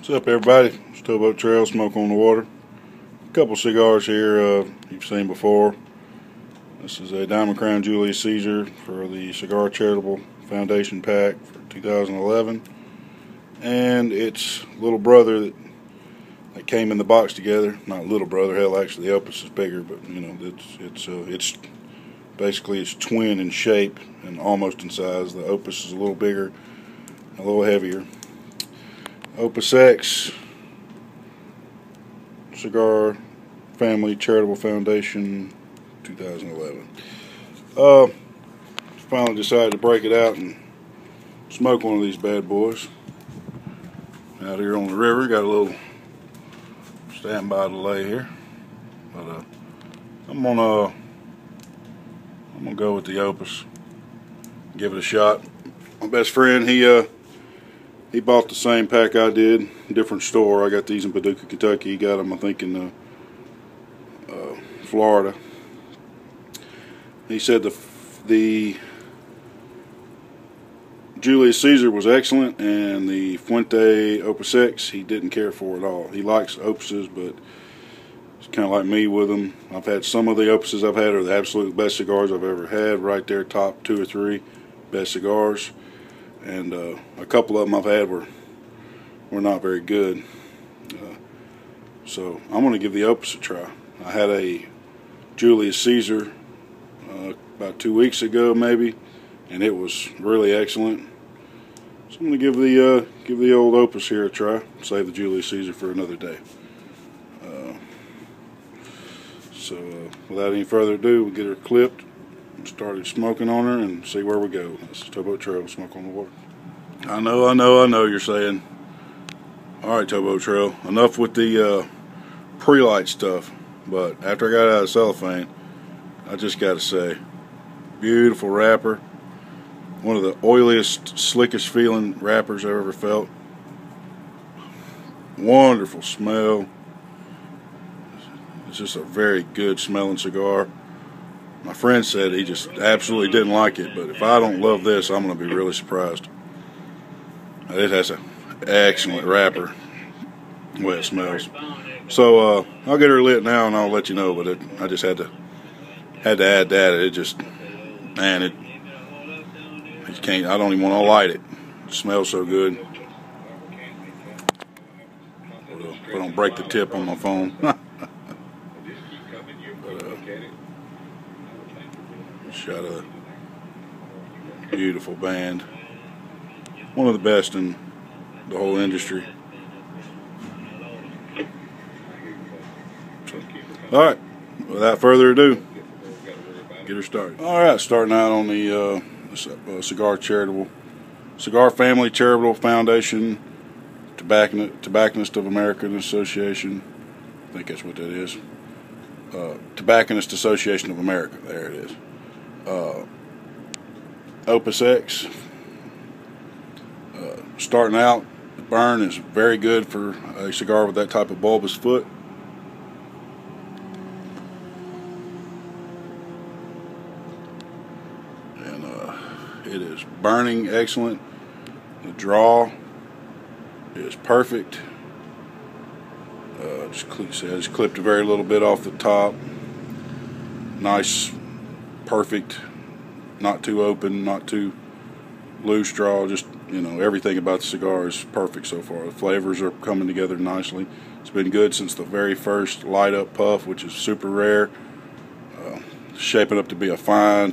What's up, everybody? It's Towboat Trail, Smoke on the Water. A couple cigars here you've seen before. This is a Diamond Crown Julius Caesar for the Cigar Charitable Foundation pack for 2011. And its little brother that came in the box together. Not little brother, hell, actually the Opus is bigger, but you know, it's basically its twin in shape and almost in size. The Opus is a little bigger, a little heavier. Opus X Cigar Family Charitable Foundation 2011. Finally decided to break it out and smoke one of these bad boys. Out here on the river, got a little standby delay here, but I'm gonna go with the Opus. Give it a shot. My best friend, he bought the same pack I did, different store. I got these in Paducah, Kentucky. He got them, I think, in Florida. He said the Julius Caesar was excellent, and the Fuente Opus X he didn't care for at all. He likes Opuses, but it's kind of like me with them. I've had some of the Opuses I've had are the absolute best cigars I've ever had. Right there, top 2 or 3 best cigars. And a couple of them I've had were not very good. So I'm going to give the Opus a try. I had a Julius Caesar about 2 weeks ago, maybe, and it was really excellent. So I'm going to give the old Opus here a try. Save the Julius Caesar for another day. Without any further ado, we'll get her clipped. Started smoking on her and see where we go. This is Towboat Trail, Smoke on the Water. I know you're saying. Alright, Towboat Trail, enough with the pre-light stuff, but after I got out of cellophane, I just gotta say, beautiful wrapper. One of the oiliest, slickest feeling wrappers I've ever felt. Wonderful smell. It's just a very good smelling cigar. My friend said he just absolutely didn't like it, but if I don't love this, I'm going to be really surprised. It has an excellent wrapper, the way it smells. So I'll get her lit now, and I'll let you know. But I just had to add that. It just, man, you can't. I don't even want to light it. It smells so good. If I don't break the tip on my phone. Shot a beautiful band, one of the best in the whole industry. Alright, without further ado, get her started. Alright, starting out on the Cigar Family Charitable Foundation Tobacconist of America Association. I think that's what that is. Tobacconist Association of America. There it is. Opus X. Starting out, the burn is very good for a cigar with that type of bulbous foot. And it is burning excellent. The draw is perfect. Just clipped a very little bit off the top. Nice, perfect, not too open, not too loose draw. Just, you know, everything about the cigar is perfect so far. The flavors are coming together nicely. It's been good since the very first light up puff, which is super rare. Shaping up to be a fine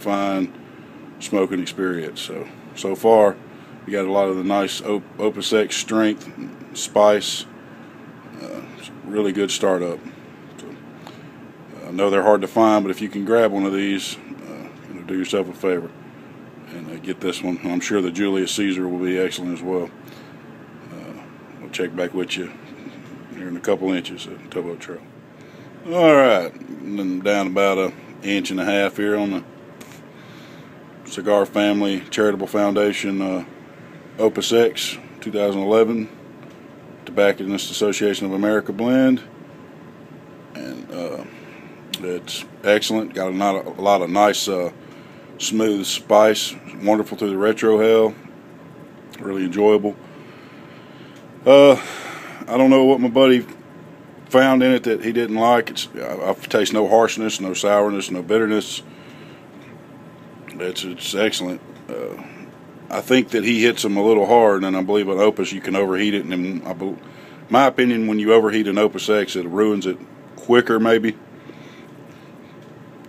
smoking experience. So far, you got a lot of the nice Opus X strength, spice. It's a really good startup. I know they're hard to find, but if you can grab one of these, do yourself a favor and get this one. I'm sure the Julius Caesar will be excellent as well. I'll check back with you here in a couple inches at Towboat Trail. Alright, and then down about 1.5 inches here on the Cigar Family Charitable Foundation Opus X 2011 Tobacconist Association of America blend. And it's excellent. Got a lot of nice smooth spice. Wonderful through the retro hell. Really enjoyable. I don't know what my buddy found in it that he didn't like. I taste no harshness, no sourness, no bitterness. It's excellent. I think that he hits them a little hard, and I believe an Opus you can overheat it, and my opinion, when you overheat an Opus X, it ruins it quicker maybe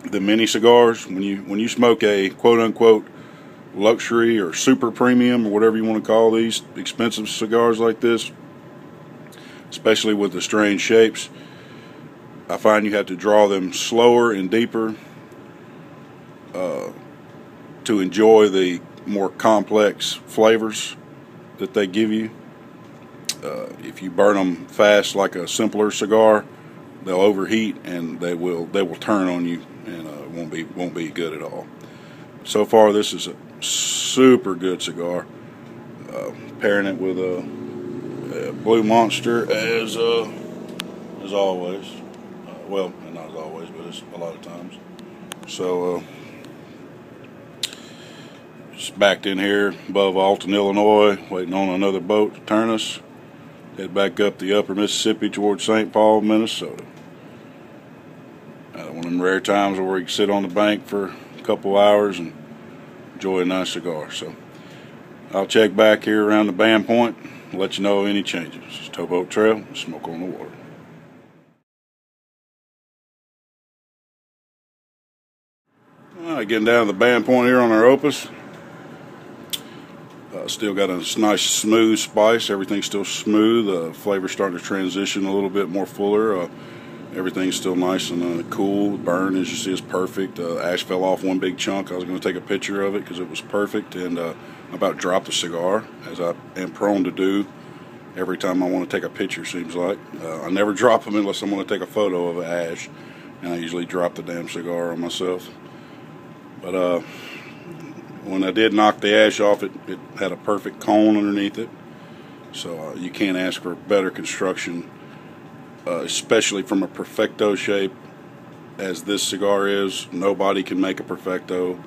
than many cigars. When you smoke a quote unquote luxury or super premium or whatever you want to call these expensive cigars like this, especially with the strange shapes, I find you have to draw them slower and deeper to enjoy the more complex flavors that they give you. If you burn them fast like a simpler cigar, they'll overheat and they will turn on you, and it won't be good at all. So far, this is a super good cigar. Pairing it with a Blue Monster as always. Well, not as always, but it's a lot of times. So just backed in here above Alton, Illinois, waiting on another boat to turn us. Head back up the upper Mississippi towards St. Paul, Minnesota. One of them rare times where we can sit on the bank for a couple hours and enjoy a nice cigar. So I'll check back here around the band point and let you know any changes. It's Towboat Trail, smoke on the water. Alright, getting down to the band point here on our Opus. Still got a nice smooth spice. Everything's still smooth. Flavor's starting to transition a little bit more fuller. Everything's still nice and cool. The burn, as you see, is perfect. Ash fell off one big chunk. I was going to take a picture of it because it was perfect, and I about dropped the cigar, as I am prone to do every time I want to take a picture, seems like. I never drop them unless I want to take a photo of an ash, and I usually drop the damn cigar on myself. But when I did knock the ash off, it had a perfect cone underneath it. So you can't ask for better construction, especially from a perfecto shape as this cigar is. Nobody can make a perfecto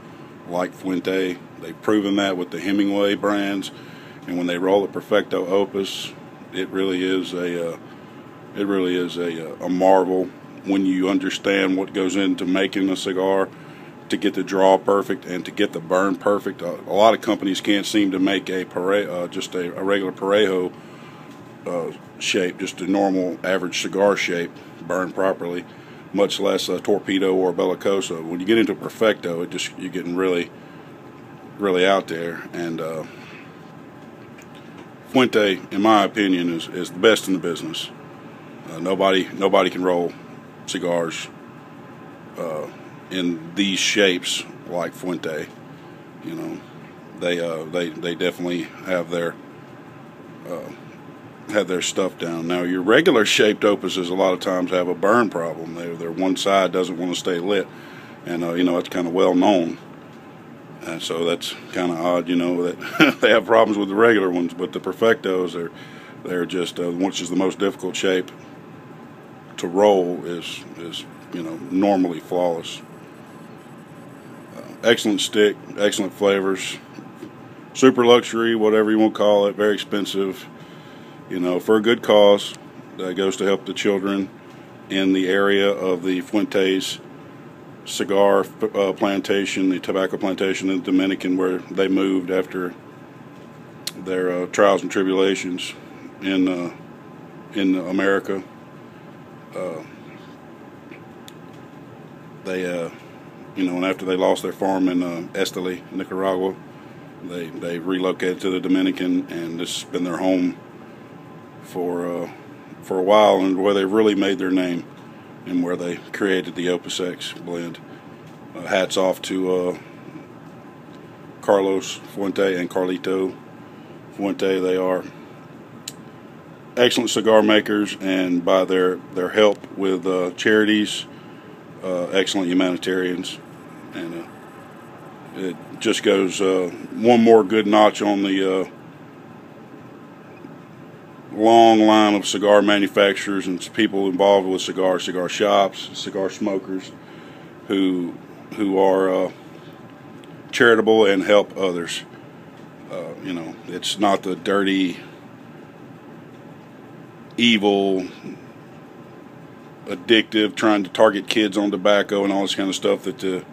like Fuente. They've proven that with the Hemingway brands, and when they roll a perfecto Opus, it really is a marvel when you understand what goes into making a cigar, to get the draw perfect and to get the burn perfect. A lot of companies can't seem to make just a regular Parejo shape, just a normal average cigar shape, burn properly, much less a Torpedo or a Bellicoso. When you get into a perfecto, you're getting really out there. And Fuente, in my opinion, is the best in the business. Nobody can roll cigars in these shapes like Fuente. You know, they definitely have their stuff down. Now, your regular shaped Opuses a lot of times have a burn problem. Their one side doesn't want to stay lit, and you know, it's kind of well known. And so that's kind of odd, you know, that they have problems with the regular ones, but the perfectos they're just which is the most difficult shape to roll, is you know, normally flawless. Excellent stick, excellent flavors, super luxury, whatever you want to call it, very expensive, you know, for a good cause that goes to help the children in the area of the Fuentes cigar plantation, the tobacco plantation in the Dominican, where they moved after their trials and tribulations in America. You know, and after they lost their farm in Esteli, Nicaragua, they relocated to the Dominican, and this has been their home for a while, and where they really made their name, and where they created the Opus X blend. Hats off to Carlos Fuente and Carlito Fuente. They are excellent cigar makers, and by their help with charities, excellent humanitarians, and it just goes one more good notch on the long line of cigar manufacturers and people involved with cigar shops, cigar smokers who are charitable and help others. You know, it's not the dirty evil, addictive, trying to target kids on tobacco and all this kind of stuff that the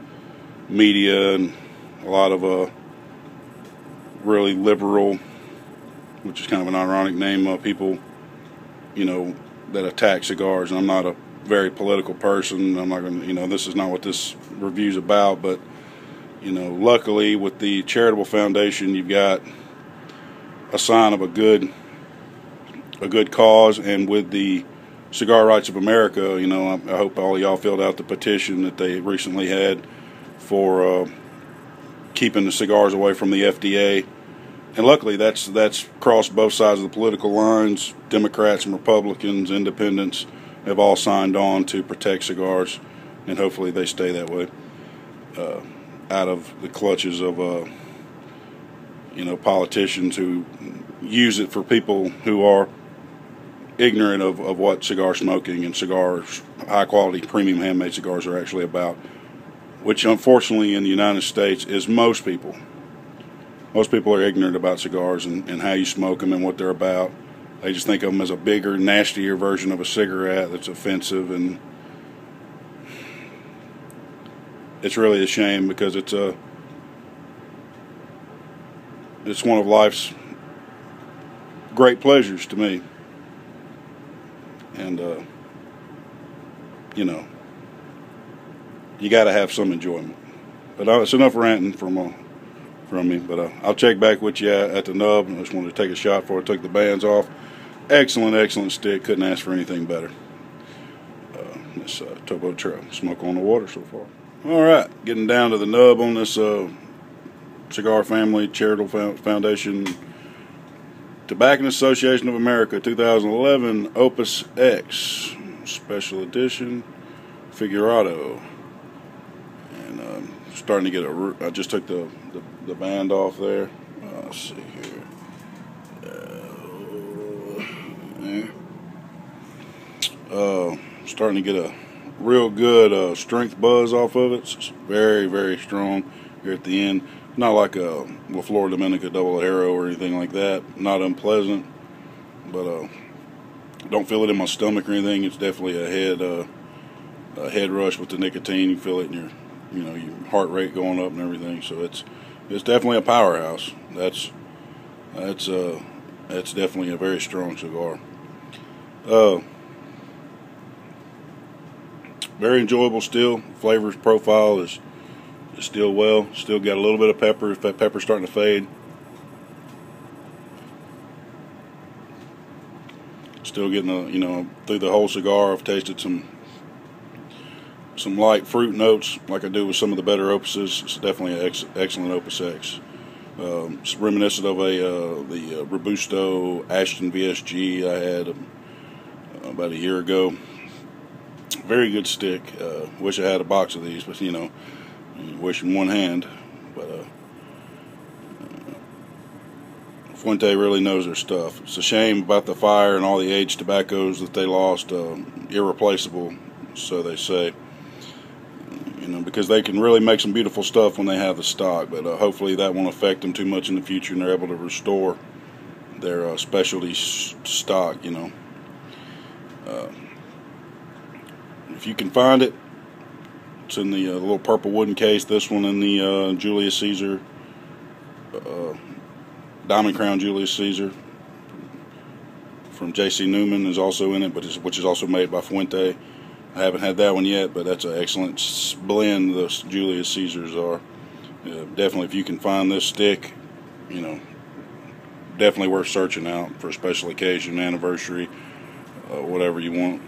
media and a lot of really liberal, which is kind of an ironic name, people, that attack cigars. And I'm not a very political person. I'm not going to, this is not what this review's about, but, luckily with the charitable foundation, you've got a sign of a good cause. And with the Cigar Rights of America, I hope all of y'all filled out the petition that they recently had for keeping the cigars away from the FDA. And luckily that's crossed both sides of the political lines. Democrats and Republicans, independents have all signed on to protect cigars, and hopefully they stay that way, out of the clutches of politicians who use it for people who are ignorant of what cigar smoking and cigars, high quality premium handmade cigars, are actually about, which unfortunately in the United States is most people. Most people are ignorant about cigars and how you smoke them and what they're about. They just think of them as a bigger, nastier version of a cigarette that's offensive, and it's really a shame, because it's one of life's great pleasures to me. And you got to have some enjoyment. But it's enough ranting from me. But I'll check back with you at the nub. I just wanted to take a shot before I took the bands off. Excellent stick. Couldn't ask for anything better. This Towboat Trail. Smoke on the water so far. All right, getting down to the nub on this Cigar Family Charitable Foundation Tobacconist Association of America 2011 Opus X Special Edition Figurado. And starting to get I just took the band off there. Let's see here. Starting to get a real good strength buzz off of it. It's very strong here at the end. Not like a La Flor Dominica Double Arrow or anything like that. Not unpleasant, but don't feel it in my stomach or anything. It's definitely a head rush with the nicotine. You feel it in your your heart rate going up and everything. So it's definitely a powerhouse. That's definitely a very strong cigar. Very enjoyable still. Flavor profile is still well. Still got a little bit of pepper. If that pepper's starting to fade. Still getting through the whole cigar, I've tasted some light fruit notes, like I do with some of the better Opuses. It's definitely an excellent Opus X. It's reminiscent of the Robusto Ashton VSG I had about a year ago. Very good stick. Wish I had a box of these, but wish in one hand. But Fuente really knows their stuff. It's a shame about the fire and all the aged tobaccos that they lost. Irreplaceable, so they say. Because they can really make some beautiful stuff when they have the stock. But hopefully that won't affect them too much in the future, and they're able to restore their specialty stock. If you can find it, it's in the little purple wooden case. This one in the Julius Caesar, Diamond Crown Julius Caesar from J.C. Newman is also in it, which is also made by Fuente. I haven't had that one yet, but that's an excellent blend the Julius Caesars are. Definitely, if you can find this stick, definitely worth searching out for a special occasion, anniversary, whatever you want.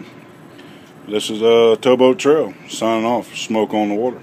This is Towboat Trail, signing off. Smoke on the water.